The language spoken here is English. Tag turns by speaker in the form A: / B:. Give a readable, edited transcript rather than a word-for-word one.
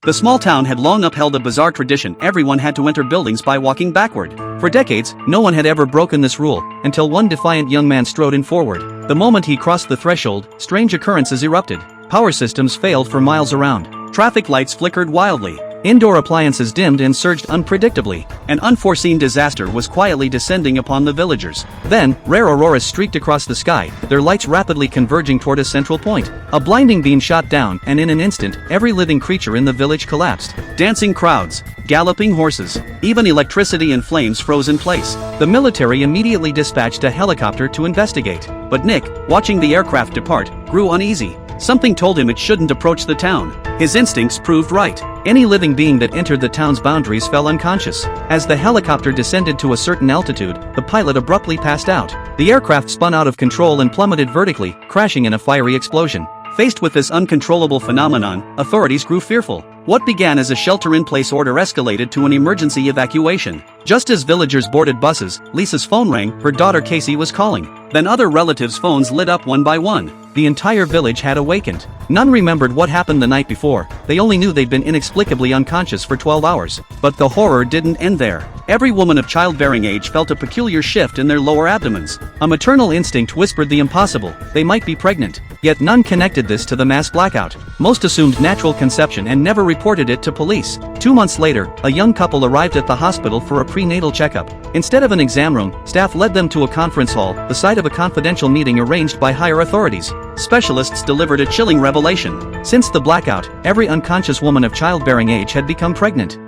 A: The small town had long upheld a bizarre tradition: everyone had to enter buildings by walking backward. For decades, no one had ever broken this rule, until one defiant young man strode in forward. The moment he crossed the threshold, strange occurrences erupted. Power systems failed for miles around. Traffic lights flickered wildly. Indoor appliances dimmed and surged unpredictably. An unforeseen disaster was quietly descending upon the villagers. Then, rare auroras streaked across the sky, their lights rapidly converging toward a central point. A blinding beam shot down, and in an instant, every living creature in the village collapsed. Dancing crowds, galloping horses, even electricity and flames froze in place. The military immediately dispatched a helicopter to investigate. But Nick, watching the aircraft depart, grew uneasy. Something told him it shouldn't approach the town. His instincts proved right. Any living being that entered the town's boundaries fell unconscious. As the helicopter descended to a certain altitude, the pilot abruptly passed out. The aircraft spun out of control and plummeted vertically, crashing in a fiery explosion. Faced with this uncontrollable phenomenon, authorities grew fearful. What began as a shelter-in-place order escalated to an emergency evacuation. Just as villagers boarded buses, Lisa's phone rang. Her daughter Casey was calling. Then other relatives' phones lit up one by one. The entire village had awakened. None remembered what happened the night before. They only knew they'd been inexplicably unconscious for 12 hours. But the horror didn't end there. Every woman of childbearing age felt a peculiar shift in their lower abdomens. A maternal instinct whispered the impossible: they might be pregnant. Yet none connected this to the mass blackout. Most assumed natural conception and never reported it to police. 2 months later, a young couple arrived at the hospital for a prenatal checkup. Instead of an exam room, staff led them to a conference hall, the site of a confidential meeting arranged by higher authorities. Specialists delivered a chilling revelation. Since the blackout, every unconscious woman of childbearing age had become pregnant.